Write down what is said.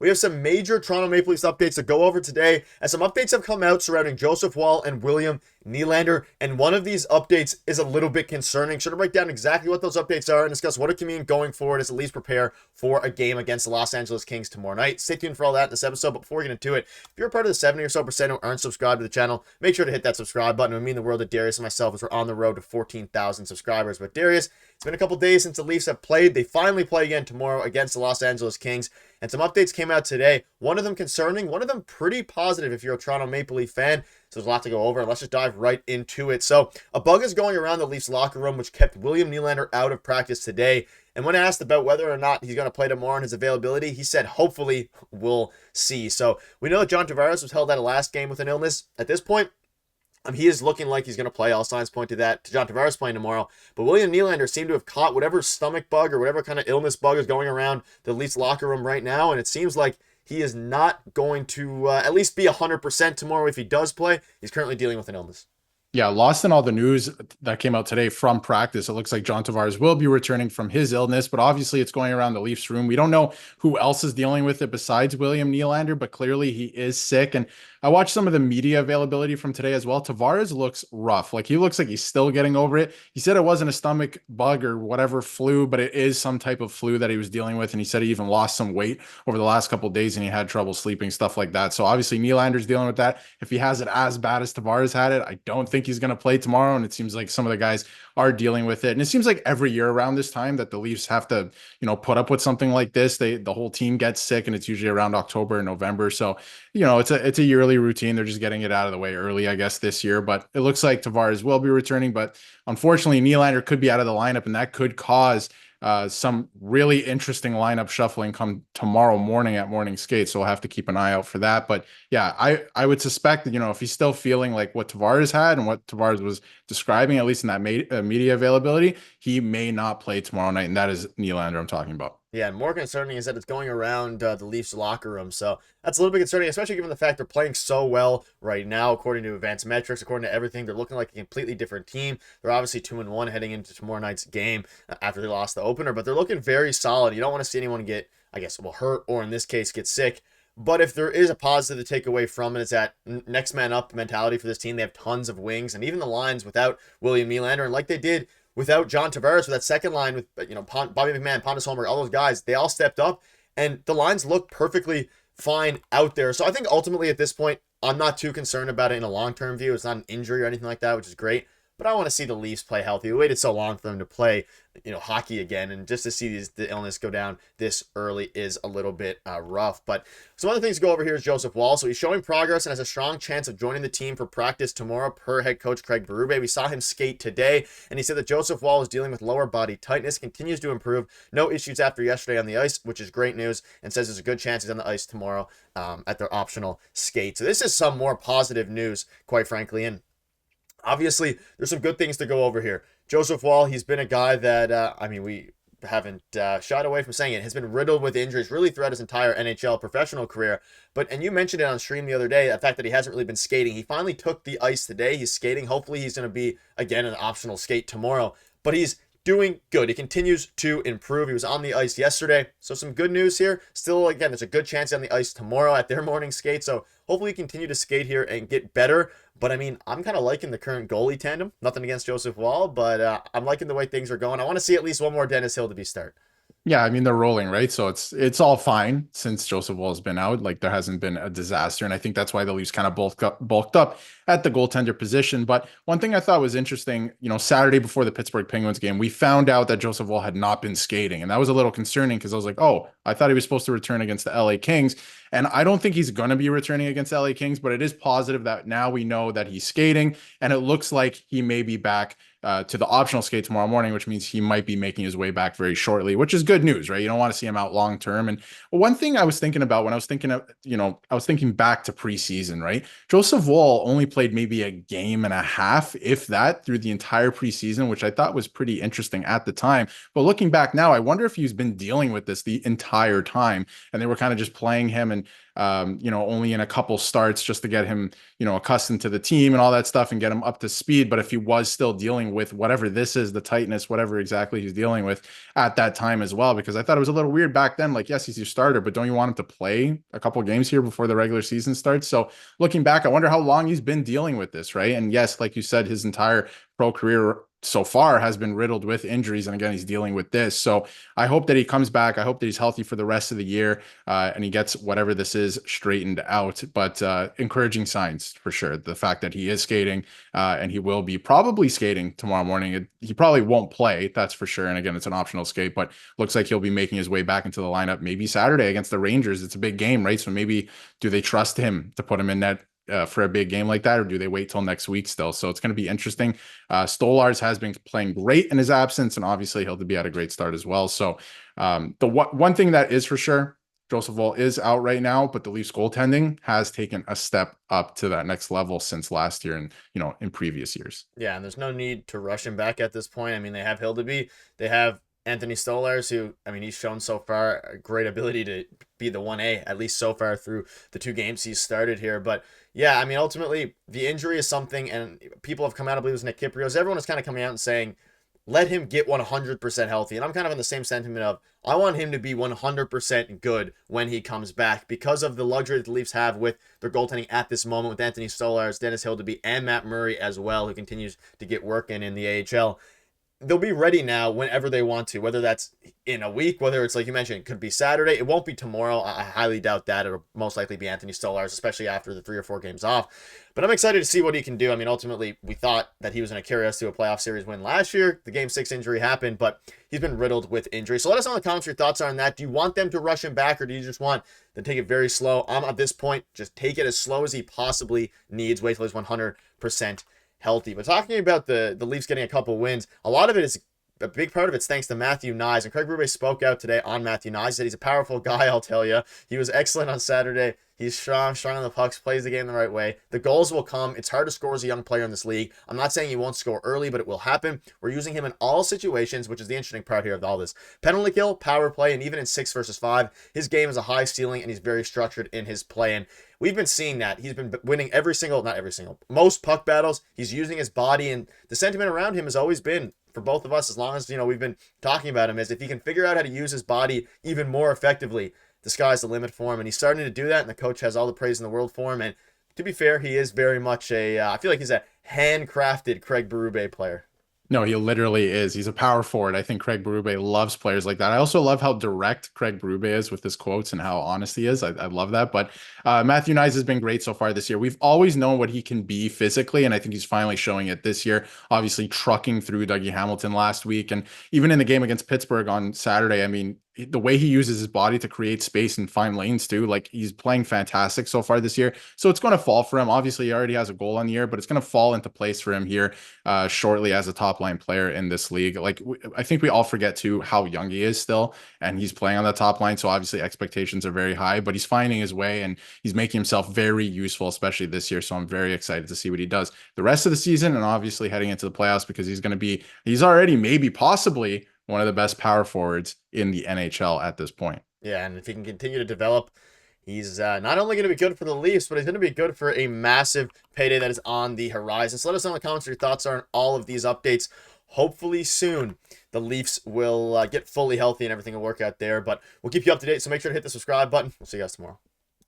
We have some major Toronto Maple Leafs updates to go over today, as some updates have come out surrounding Joseph Woll and William Nylander, and one of these updates is a little bit concerning. Should I break down exactly what those updates are and discuss what it can mean going forward as the Leafs prepare for a game against the Los Angeles Kings tomorrow night. Stay tuned for all that in this episode, but before we get into it, if you're a part of the 70 or so percent who aren't subscribed to the channel, make sure to hit that subscribe button. It would mean the world to Darius and myself as we're on the road to 14,000 subscribers. But Darius, it's been a couple days since the Leafs have played. They finally play again tomorrow against the Los Angeles Kings, and some updates came out today. One of them concerning, one of them pretty positive if you're a Toronto Maple Leaf fan. So there's a lot to go over, and let's just dive right into it. So a bug is going around the Leafs locker room, which kept William Nylander out of practice today. And when asked about whether or not he's going to play tomorrow and his availability, he said, hopefully we'll see. So we know that John Tavares was held out of last game with an illness. At this point, he is looking like he's going to play. All signs point to that, to John Tavares playing tomorrow. But William Nylander seemed to have caught whatever stomach bug or whatever kind of illness bug is going around the Leafs locker room right now. And it seems like he is not going to at least be 100% tomorrow if he does play. He's currently dealing with an illness. Yeah, lost in all the news that came out today from practice. It looks like John Tavares will be returning from his illness, but obviously it's going around the Leafs room. We don't know who else is dealing with it besides William Nylander, but clearly he is sick. And I watched some of the media availability from today as well. Tavares looks rough. Like, he looks like he's still getting over it. He said it wasn't a stomach bug or whatever flu, but it is some type of flu that he was dealing with. And he said he even lost some weight over the last couple of days and he had trouble sleeping, stuff like that. So obviously Nylander's dealing with that. If he has it as bad as Tavares had it, I don't think he's going to play tomorrow. And it seems like some of the guys are dealing with it. And it seems like every year around this time that the Leafs have to, put up with something like this. The whole team gets sick, and it's usually around October and November. So, it's a yearly routine. They're just getting it out of the way early, I guess, this year. But it looks like Tavares will be returning. But unfortunately, Nylander could be out of the lineup, and that could cause some really interesting lineup shuffling come tomorrow morning at morning skate. So we'll have to keep an eye out for that. But yeah, I would suspect that, if he's still feeling like what Tavares had and what Tavares was describing, at least in that media availability, he may not play tomorrow night. And that is Nylander I'm talking about. Yeah, and more concerning is that it's going around the Leafs locker room. So that's a little bit concerning, especially given the fact they're playing so well right now, according to advanced metrics, according to everything. They're looking like a completely different team. They're obviously 2-1 heading into tomorrow night's game after they lost the opener, but they're looking very solid. You don't want to see anyone get, hurt, or in this case, get sick. But if there is a positive to take away from it, it's that next man up mentality for this team. They have tons of wings, and even the lines without William Nylander, and like they did without John Tavares, with that second line with Bobby McMann, Pontus Holmberg, all those guys, they all stepped up, and the lines look perfectly fine out there. So I think ultimately at this point, I'm not too concerned about it in a long-term view. It's not an injury or anything like that, which is great. But I want to see the Leafs play healthy. We waited so long for them to play, hockey again, and just to see the illness go down this early is a little bit rough. But some other things to go over here is Joseph Woll. So he's showing progress and has a strong chance of joining the team for practice tomorrow, per head coach Craig Berube. We saw him skate today, and he said that Joseph Woll is dealing with lower body tightness, continues to improve, no issues after yesterday on the ice, which is great news, and says there's a good chance he's on the ice tomorrow at their optional skate. So this is some more positive news, quite frankly, and obviously, there's some good things to go over here. Joseph Woll, he's been a guy that, we haven't shied away from saying it, has been riddled with injuries really throughout his entire NHL professional career. And you mentioned it on stream the other day, the fact that he hasn't really been skating. He finally took the ice today. He's skating. Hopefully, he's going to be, again, an optional skate tomorrow. But he's doing good. He continues to improve. He was on the ice yesterday. So some good news here. Still, again, there's a good chance on the ice tomorrow at their morning skate. So hopefully he continue to skate here and get better. But I'm kind of liking the current goalie tandem. Nothing against Joseph Woll, but I'm liking the way things are going. I want to see at least one more Dennis Hill to be start. Yeah, they're rolling, right? So it's all fine since Joseph Woll has been out. Like, there hasn't been a disaster, and I think that's why the Leafs kind of bulked up at the goaltender position. But one thing I thought was interesting, Saturday before the Pittsburgh Penguins game, we found out that Joseph Woll had not been skating, and that was a little concerning because I was like, oh, I thought he was supposed to return against the LA Kings, and I don't think he's going to be returning against the LA Kings, but it is positive that now we know that he's skating, and it looks like he may be back to the optional skate tomorrow morning, which means he might be making his way back very shortly, which is good news, right? You don't want to see him out long term. And one thing I was thinking about when I was thinking of, I was thinking back to preseason, right? Joseph Woll only played maybe a game and a half, if that, through the entire preseason, which I thought was pretty interesting at the time. But looking back now, I wonder if he's been dealing with this the entire time, and they were kind of just playing him and only in a couple starts just to get him, accustomed to the team and all that stuff and get him up to speed. But if he was still dealing dealing with whatever this is, the tightness, whatever exactly he's dealing with at that time as well, because I thought it was a little weird back then. Like, yes, he's your starter, but don't you want him to play a couple games here before the regular season starts? So looking back, I wonder how long he's been dealing with this, right? And yes, like you said, his entire pro career so far has been riddled with injuries. And again, he's dealing with this. So I hope that he comes back. I hope that he's healthy for the rest of the year and he gets whatever this is straightened out. But encouraging signs for sure. The fact that he is skating and he will be probably skating tomorrow morning. He probably won't play, that's for sure. And again, it's an optional skate, but looks like he'll be making his way back into the lineup maybe Saturday against the Rangers. It's a big game, right? So maybe do they trust him to put him in net for a big game like that, or do they wait till next week still? So it's going to be interesting. Stolarz has been playing great in his absence, and obviously he'll be at a great start as well. So the one thing that is for sure, Joseph Woll is out right now, but the Leafs goaltending has taken a step up to that next level since last year and, in previous years. Yeah, and there's no need to rush him back at this point. I mean, they have Hildeby, they have Anthony Stolarz, who, I mean, he's shown so far a great ability to be the 1A, at least so far through the 2 games he's started here. But yeah, I mean, ultimately, the injury is something, and people have come out, I believe it was Nick Kypreos. Everyone is kind of coming out and saying, let him get 100% healthy. And I'm kind of in the same sentiment of, I want him to be 100% good when he comes back because of the luxury that the Leafs have with their goaltending at this moment with Anthony Stolarz, Dennis Hildeby, and Matt Murray as well, who continues to get work in the AHL. They'll be ready now whenever they want to, whether that's in a week, whether it's like you mentioned, it could be Saturday. It won't be tomorrow. I highly doubt that. It'll most likely be Anthony Stolarz, especially after the 3 or 4 games off. But I'm excited to see what he can do. I mean, ultimately, we thought that he was going to carry us to a playoff series win last year. The Game 6 injury happened, but he's been riddled with injury. So let us know in the comments your thoughts are on that. Do you want them to rush him back, or do you just want to take it very slow? I'm at this point, just take it as slow as he possibly needs. Wait till he's 100% healthy. But talking about the Leafs getting a couple wins, a lot of it is a big part of it's thanks to Matthew Knies. And Craig Berube spoke out today on Matthew Knies. He said he's a powerful guy, I'll tell you. He was excellent on Saturday. He's strong on the pucks, plays the game the right way. The goals will come. It's hard to score as a young player in this league. I'm not saying he won't score early, but it will happen. We're using him in all situations, which is the interesting part here of all this. Penalty kill, power play, and even in 6 versus 5, his game is a high ceiling, and he's very structured in his play. And we've been seeing that. He's been winning most puck battles. He's using his body, and the sentiment around him has always been, for both of us, as long as we've been talking about him, is if he can figure out how to use his body even more effectively, the sky's the limit for him. And he's starting to do that, and the coach has all the praise in the world for him. And to be fair, he is very much I feel like he's a handcrafted Craig Berube player. No, he literally is. He's a power forward. I think Craig Berube loves players like that. I also love how direct Craig Berube is with his quotes and how honest he is. I love that. But Matthew Knies has been great so far this year. We've always known what he can be physically, and I think he's finally showing it this year. Obviously, trucking through Dougie Hamilton last week, and even in the game against Pittsburgh on Saturday, I mean, the way he uses his body to create space and find lanes too, like he's playing fantastic so far this year. So it's going to fall for him. Obviously, he already has a goal on the year, but it's going to fall into place for him here shortly as a top line player in this league. Like I think we all forget too how young he is still, and he's playing on the top line. So obviously expectations are very high, but he's finding his way and he's making himself very useful, especially this year. So I'm very excited to see what he does the rest of the season and obviously heading into the playoffs, because he's already maybe possibly one of the best power forwards in the NHL at this point. Yeah, and if he can continue to develop, he's not only going to be good for the Leafs, but he's going to be good for a massive payday that is on the horizon. So let us know in the comments what your thoughts are on all of these updates. Hopefully soon the Leafs will get fully healthy and everything will work out there. But we'll keep you up to date, so make sure to hit the subscribe button. We'll see you guys tomorrow.